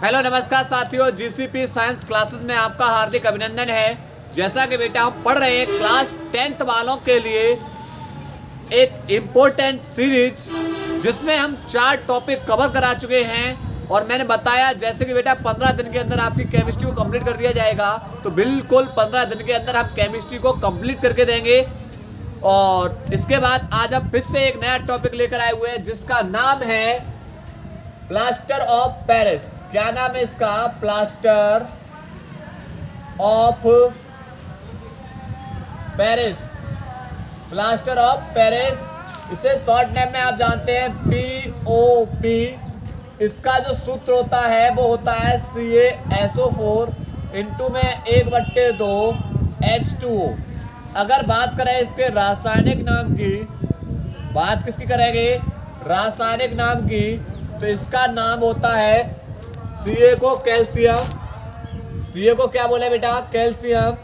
Hello नमस्कार साथियों, GCP science classes में आपका हार्दिक अभिनंदन है। जैसा कि बेटा हम पढ़ रहे हैं क्लास 10th वालों के लिए एक इम्पोर्टेंट सीरीज जिसमें हम 4 टॉपिक कवर करा चुके हैं और मैंने बताया जैसे कि बेटा 15 दिन के अंदर आपकी केमिस्ट्री को कंप्लीट कर दिया जाएगा। तो बिल्कुल 15 दिन के अंदर हम केमिस्ट्री को कंप्लीट करके देंगे। और इसके बाद आज हम फिर से एक नया टॉपिक लेकर आए हुए हैं जिसका नाम है प्लास्टर ऑफ पेरिस। क्या नाम है इसका? Plaster of Paris. Plaster of Paris, इसे शॉर्ट नेम में आप जानते हैं POP। इसका जो सूत्र होता है वो होता है CaSO4 इंटू में 1/2 H2O। अगर बात करें इसके रासायनिक नाम की, बात किसकी करेंगे? रासायनिक नाम की, तो इसका नाम होता है Ca को कैल्शियम। Ca को क्या बोले बेटा? कैल्शियम।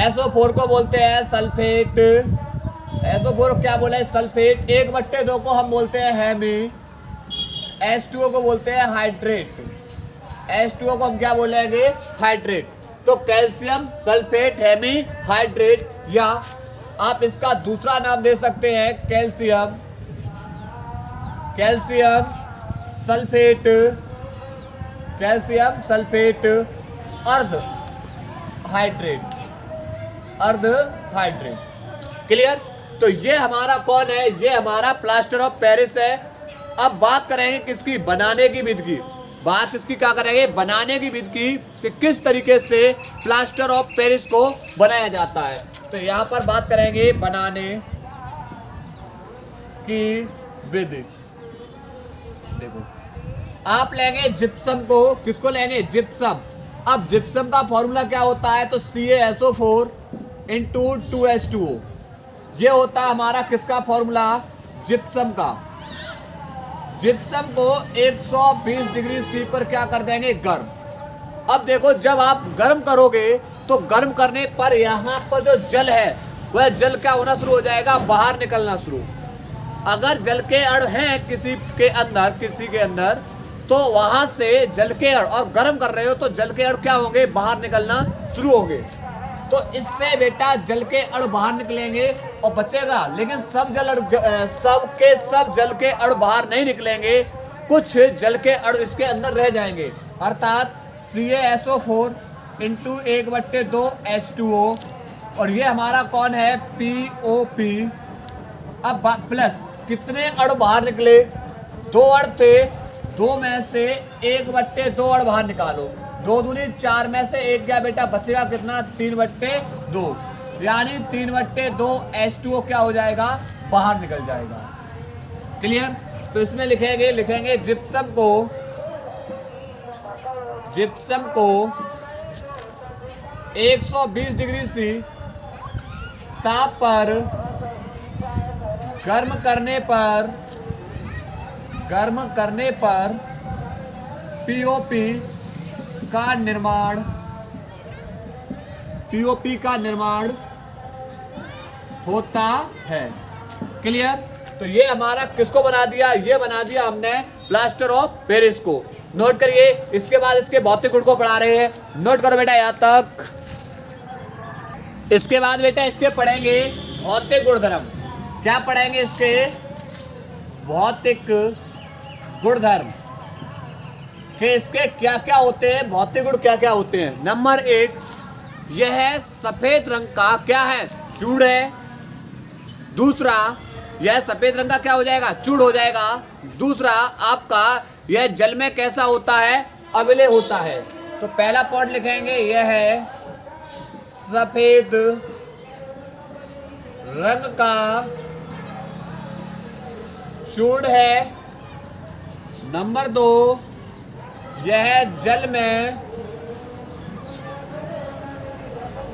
SO4 को बोलते हैं सल्फेट। SO4 को क्या बोला है? सल्फेट। 1/2 को हम बोलते हैं हेमी। H2O को बोलते हैं हाइड्रेट। H2O को हम क्या बोलेंगे? हाइड्रेट। तो कैल्शियम, सल्फेट, हेमी, हाइड्रेट, या आप इसका दूसरा नाम दे सकते हैं calcium, calcium sulphate, calcium sulphate अर्ध हाइड्रेट, अर्ध हाइड्रेट। क्लियर? तो ये हमारा कौन है? ये हमारा प्लास्टर ऑफ पेरिस है। अब बात करेंगे किसकी? बनाने की विधि की। बात इसकी क्या करेंगे? बनाने की विधि की, कि किस तरीके से प्लास्टर ऑफ पेरिस को बनाया जाता है। तो यहाँ पर बात करेंगे बनाने की विधि। देखो, आप लेंगे जिप्सम को। किसको लेंगे? जिप्सम। अब जिप्सम का फॉर्मूला क्या होता है? तो CaSO4 इंटू 2H2O। ये होता है हमारा किसका फॉर्मूला? जिप्सम का। जिप्सम को 120 डिग्री C पर क्या कर देंगे? गर्म। अब देखो, जब आप गर्म करोगे तो गर्म करने पर यहाँ पर जो जल है वह जल क्या होना शुरू हो जाएगा? बाहर निकलना शुरू। अगर जल के अणु हैं किसी के अंदर, तो वहां से जल के अणु, और गर्म कर रहे हो तो जल के अणु क्या होंगे? बाहर निकलना शुरू होंगे। तो इससे बेटा जल के अणु बाहर निकलेंगे और बचेगा, लेकिन सब जल के अणु बाहर नहीं निकलेंगे। कुछ जल के अणु इसके अंदर रह जाएंगे, अर्थात CaSO4 इंटू 1/2 H2O। और ये हमारा कौन है? POP। अब प्लस कितने अणु बाहर निकले? 2 अणु थे, 2 में से 1/2 अणु बाहर निकालो। 2 दूनी 4 में से 1 गया बेटा, बचेगा कितना? 3/2। यानी 3/2 H2O क्या हो जाएगा? बाहर निकल जाएगा। क्लियर? तो इसमें लिखेंगे जिप्सम को 120 डिग्री C ताप पर गर्म करने पर POP का निर्माण होता है। क्लियर? तो ये हमारा किसको बना दिया? ये बना दिया हमने प्लास्टर ऑफ पेरिस को। नोट करिए। इसके बाद इसके भौतिक गुण को पढ़ा रहे हैं। नोट करो बेटा यहाँ तक। इसके बाद बेटा इसके पढ़ेंगे भौतिक गुणधर्म। क्या पढ़ेंगे? इसके भौतिक गुणधर्म के इसके क्या क्या होते हैं, भौतिक गुण क्या क्या होते हैं। नंबर 1, यह सफेद रंग का क्या है? चूड़ है। दूसरा, यह सफेद रंग का क्या हो जाएगा? चूड़ हो जाएगा। दूसरा, आपका यह जल में कैसा होता है? अम्लीय होता है। तो पहला पॉइंट लिखेंगे, यह है सफेद रंग का चूड़ है। नंबर 2, यह जल में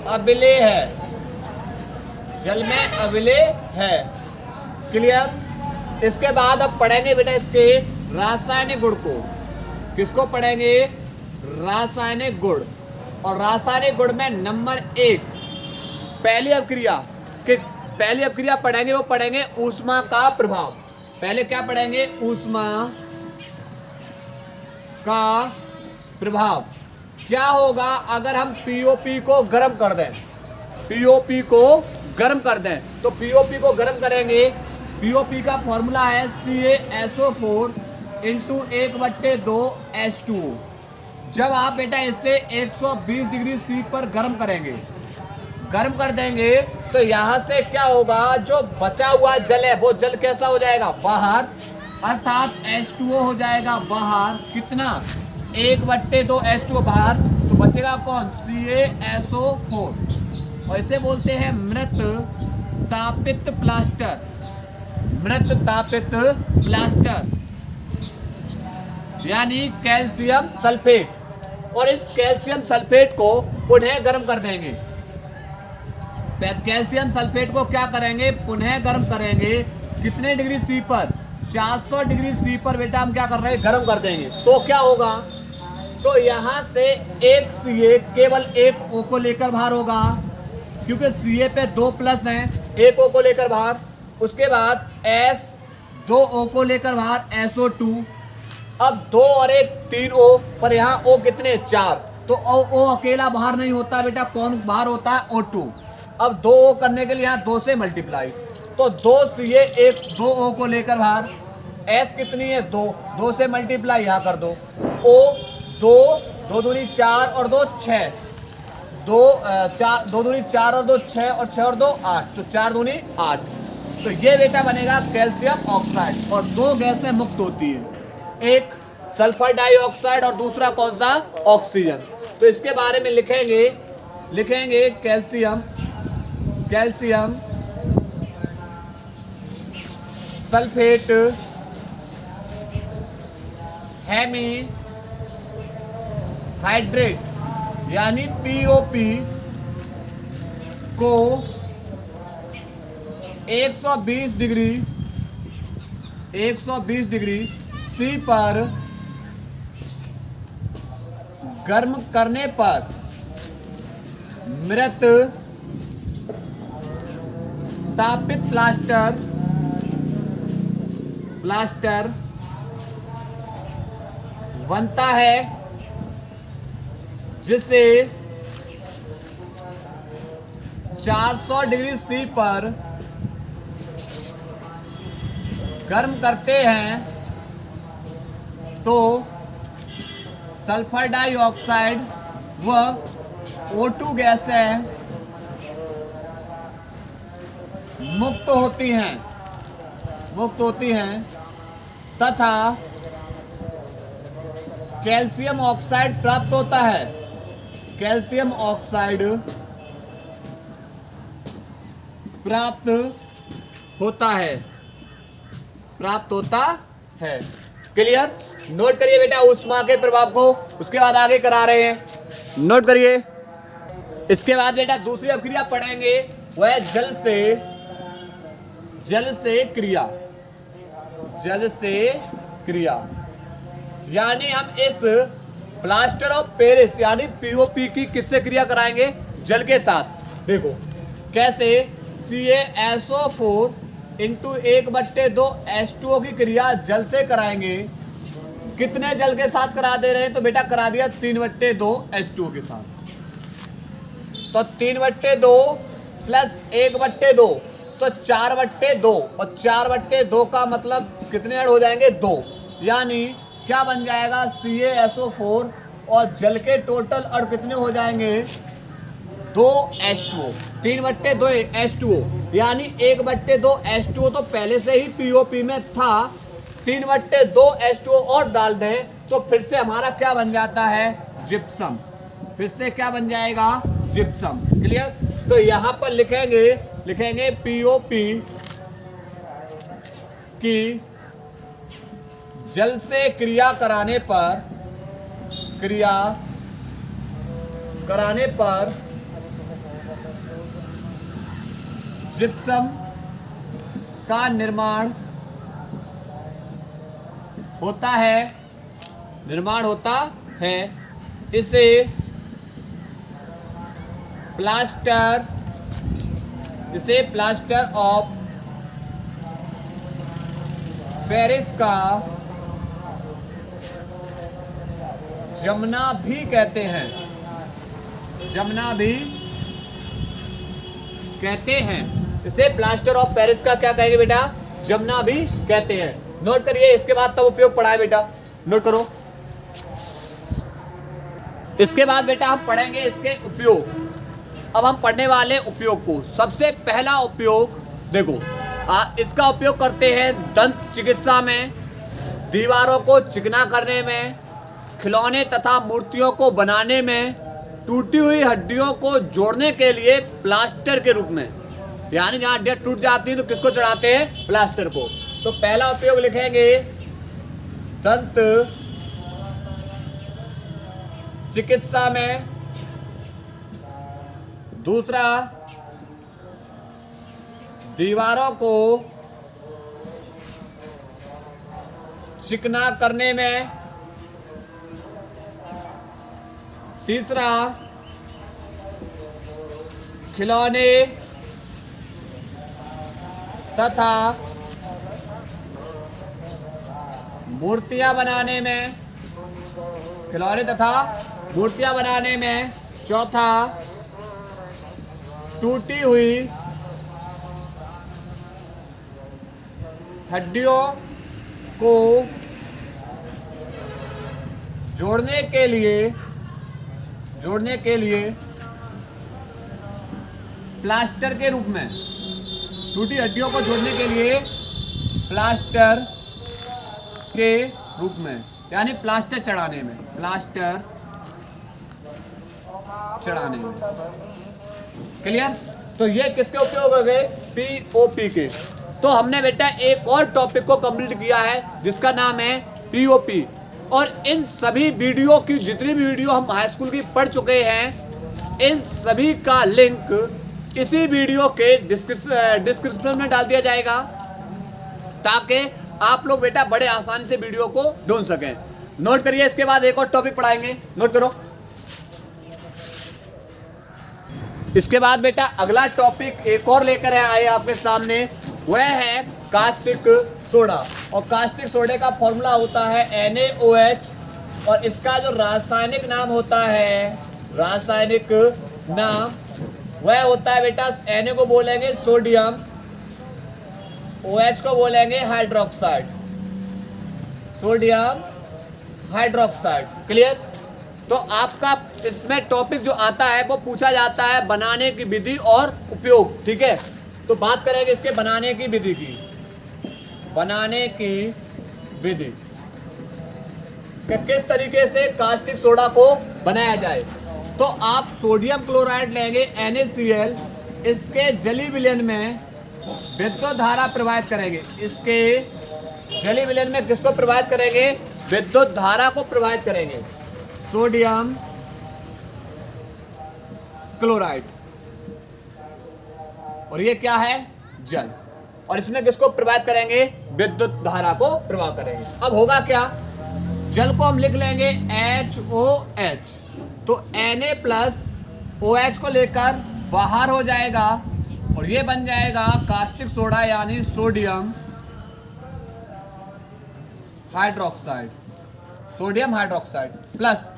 अम्लीय है। जल में अम्लीय है। क्लियर? इसके बाद अब पढ़ेंगे बेटा इसके रासायनिक गुण को। किसको पढ़ेंगे? रासायनिक गुण। और रासायनिक गुण में नंबर 1, पहली अपक्रिया पढ़ेंगे, वो पढ़ेंगे ऊष्मा का प्रभाव। पहले क्या पढ़ेंगे? ऊष्मा का प्रभाव क्या होगा अगर हम पीओपी को गर्म कर दें? पीओपी को गर्म कर दें तो पीओपी को गर्म करेंगे। पीओपी का फॉर्मूला है CaSO4 इंटू 1/2 H2O। जब आप बेटा इसे 120 डिग्री C पर गर्म करेंगे, गर्म कर देंगे तो यहाँ से क्या होगा, जो बचा हुआ जल है वो जल कैसा हो जाएगा, बाहर, अर्थात H2O हो जाएगा बाहर। कितना? 1/2 H2O बाहर, तो बचेगा कौन? CaSO4। और इसे बोलते हैं मृत तापित प्लास्टर। मृत तापित प्लास्टर यानी कैल्शियम सल्फेट। और इस कैल्शियम सल्फेट को पुनः गर्म कर देंगे। कैल्शियम सल्फेट को क्या करेंगे? पुनः गर्म करेंगे। कितने डिग्री C पर? 400 डिग्री C पर बेटा हम क्या कर रहे हैं? गर्म कर देंगे। तो क्या होगा, तो यहाँ से एक Ca केवल एक O को लेकर बाहर होगा, क्योंकि Ca पे 2 प्लस हैं, एक O को लेकर बाहर। उसके बाद S 2 O को लेकर बाहर, SO2। अब 2 और 1 3 O, पर यहाँ O कितने? 4। तो O अकेला बाहर नहीं होता बेटा, कौन बाहर होता है? O2। अब 2 O करने के लिए यहाँ 2 से मल्टीप्लाई, तो 2 Ca 2 O को लेकर बाहर। S कितनी है? 2, 2 से मल्टीप्लाई यहाँ कर दो। O 2, 2 दूनी 4 और 2 6, 2 दूनी 4 और 2 6 और 6 और 2 8, तो 4 दूनी 8। तो ये बेटा बनेगा कैल्शियम ऑक्साइड। और 2 गैसें मुक्त होती है, एक सल्फर डाइऑक्साइड और दूसरा कौन सा? ऑक्सीजन। तो इसके बारे में लिखेंगे कैल्शियम सल्फेट हेमी हाइड्रेट यानी पीओपी को 120 डिग्री C पर गर्म करने पर मृत तापित प्लास्टर बनता है, जिसे 400 डिग्री C पर गर्म करते हैं तो सल्फर डाइऑक्साइड व O2 गैसें मुक्त होती हैं तथा कैल्शियम ऑक्साइड प्राप्त होता है। कैल्शियम ऑक्साइड प्राप्त होता है। क्लियर? नोट करिए बेटा ऊष्मा के प्रभाव को, उसके बाद आगे करा रहे हैं, नोट करिए। इसके बाद बेटा दूसरी अभिक्रिया पढ़ेंगे, वह है जल से क्रिया। यानी हम इस प्लास्टर ऑफ पेरिस यानी पीओपी की किससे क्रिया कराएंगे? जल के साथ। देखो कैसे, CaSO4 इंटू 1/2 H2O की क्रिया जल से कराएंगे। कितने जल के साथ करा दे रहे हैं? तो बेटा करा दिया 3/2 H2O के साथ। तो 3/2 प्लस 1/2 तो 4/2, और 4/2 का मतलब कितने ऐड हो जाएंगे? 2। यानी क्या बन जाएगा? CaSO4 और जल के टोटल और कितने हो जाएंगे? 2 H2O। 3/2 H2O यानी 1/2 H2O तो पहले से ही पीओपी में था। 3/2 H2O और डाल दें तो फिर से हमारा क्या बन जाता है? जिप्सम। फिर से क्या बन जाएगा? जिप्सम। क्लियर? तो यहाँ पर लिखेंगे पीओपी की जल से क्रिया कराने पर जिप्सम का निर्माण होता है। इसे प्लास्टर ऑफ पेरिस का जमुना भी कहते हैं, जमुना भी कहते हैं। इसे प्लास्टर ऑफ पेरिस का क्या कहेंगे बेटा? जमुना भी कहते हैं। नोट करिए, इसके बाद तब उपयोग पढ़ा है बेटा, नोट करो। इसके बाद बेटा हम पढ़ेंगे इसके उपयोग। अब हम पढ़ने वाले उपयोग को। सबसे पहला उपयोग देखो, इसका उपयोग करते हैं दंत चिकित्सा में, दीवारों को चिकना करने में, खिलौने तथा मूर्तियों को बनाने में, टूटी हुई हड्डियों को जोड़ने के लिए प्लास्टर के रूप में। यानी जहाँ हड्डियाँ टूट जाती हैं तो किसको चढ़ाते हैं? प्लास्टर को। तो पहला उपयोग लिखेंगे दंत चिकित्सा में, दूसरा दीवारों को चिकना करने में, तीसरा खिलौने तथा मूर्तियां बनाने में, खिलौने तथा मूर्तियां बनाने में, चौथा टूटी हुई हड्डियों को जोड़ने के लिए प्लास्टर के रूप में, टूटी हड्डियों को जोड़ने के लिए प्लास्टर के रूप में, यानी प्लास्टर चढ़ाने में, प्लास्टर चढ़ाने में। क्लियर? तो ये किसके उपयोग हो गए? पीओपी के। तो हमने बेटा एक और टॉपिक को कंप्लीट किया है जिसका नाम है पीओपी। और इन सभी वीडियो की, जितनी भी वीडियो हम हाई स्कूल की पढ़ चुके हैं, इन सभी का लिंक इसी वीडियो के डिस्क्रिप्शन में डाल दिया जाएगा, ताकि आप लोग बेटा बड़े आसानी से वीडियो को ढूंढ सकें। नोट करिए, इसके बाद एक और टॉपिक पढ़ाएंगे, नोट करो। इसके बाद बेटा अगला टॉपिक एक और लेकर आए आपके सामने, वह है कास्टिक सोडा। और कास्टिक सोडे का फॉर्मूला होता है NaOH, और इसका जो रासायनिक नाम होता है, रासायनिक नाम वह होता है बेटा, Na को बोलेंगे सोडियम, OH को बोलेंगे हाइड्रोक्साइड, सोडियम हाइड्रोक्साइड। क्लियर? तो आपका इसमें टॉपिक जो आता है वो पूछा जाता है बनाने की विधि और उपयोग। ठीक है, तो बात करेंगे इसके बनाने की विधि की। बनाने की विधि कि किस तरीके से कास्टिक सोडा को बनाया जाए। तो आप सोडियम क्लोराइड लेंगे NaCl, इसके जली विलयन में विद्युत धारा प्रवाहित करेंगे। इसके जली विलयन में किसको प्रवाहित करेंगे? विद्युत धारा को प्रवाहित करेंगे, सोडियम क्लोराइड। और ये क्या है? जल। और इसमें किसको प्रवाहित करेंगे? विद्युत धारा को प्रवाह करेंगे। अब होगा क्या? जल को हम लिख लेंगे HOH, तो Na प्लस OH को लेकर बाहर हो जाएगा और ये बन जाएगा कास्टिक सोडा, यानी sodium hydroxide, sodium hydroxide plus.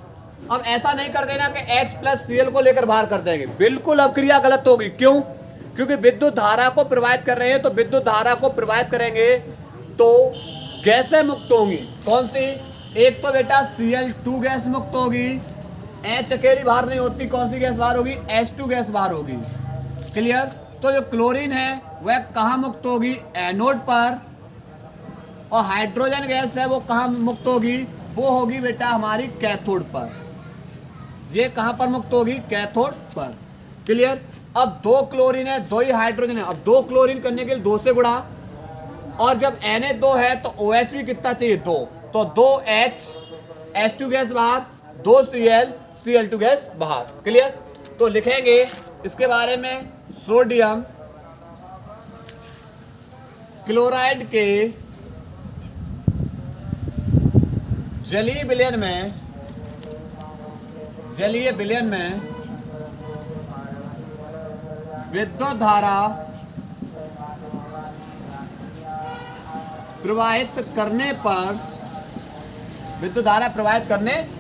अब ऐसा नहीं कर देना कि H प्लस Cl को लेकर बाहर कर देंगे, बिल्कुल अब क्रिया गलत होगी। क्यों? क्योंकि विद्युत धारा को प्रवाहित कर रहे हैं, तो विद्युत धारा को प्रवाहित करेंगे तो गैसें मुक्त होंगी। कौन सी? एक तो बेटा Cl2 गैस मुक्त होगी, H अकेली बाहर नहीं होती। कौन सी गैस बाहर होगी? H2 गैस बाहर होगी। क्लियर? तो जो क्लोरीन है वह कहाँ मुक्त होगी? एनोड पर। और हाइड्रोजन गैस है वो कहाँ मुक्त होगी? वो होगी बेटा हमारी कैथोड पर। ये कहाँ पर मुक्त होगी? कैथोड पर। क्लियर? अब दो क्लोरीन है, दो ही हाइड्रोजन है। अब दो क्लोरीन करने के लिए 2 से गुणा, और जब Na2 है तो OH भी कितना चाहिए? 2। तो 2H, H2 गैस बाहर, 2Cl, Cl2 गैस बाहर। क्लियर? तो लिखेंगे इसके बारे में, सोडियम क्लोराइड के जलीय विलयन में विद्युत धारा प्रवाहित करने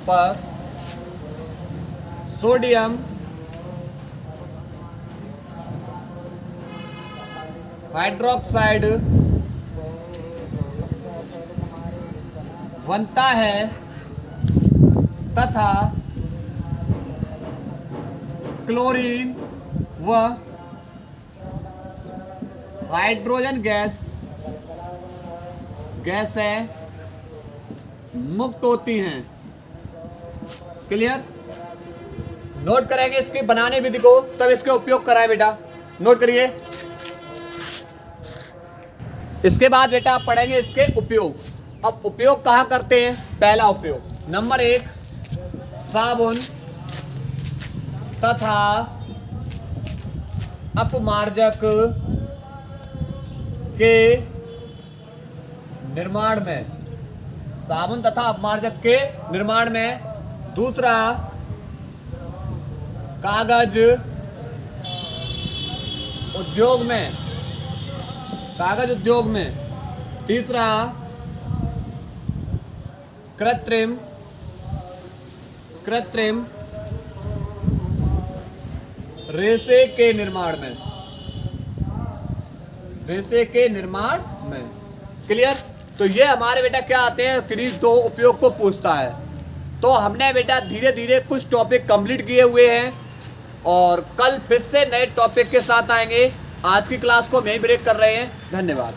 पर सोडियम हाइड्रोक्साइड बनता है तथा क्लोरीन व हाइड्रोजन गैसें मुक्त होती हैं। क्लियर? नोट करेंगे इसकी बनाने विधि को, तब इसके उपयोग कराए बेटा। नोट करिए। इसके बाद बेटा आप पढ़ेंगे इसके उपयोग। अब उपयोग कहाँ करते हैं? पहला उपयोग नंबर 1 साबुन तथा अपमार्जक के निर्माण में, साबुन तथा अपमार्जक के निर्माण में। दूसरा कागज उद्योग में, कागज उद्योग में। तीसरा कृत्रिम रेशे के निर्माण में, रेशे के निर्माण में। क्लियर? तो ये हमारे बेटा क्या आते हैं, क्रीज 2 उपयोग को पूछता है। तो हमने बेटा धीरे धीरे कुछ टॉपिक कंप्लीट किए हुए हैं और कल फिर से नए टॉपिक के साथ आएंगे। आज की क्लास को हम यहीं ब्रेक कर रहे हैं। धन्यवाद।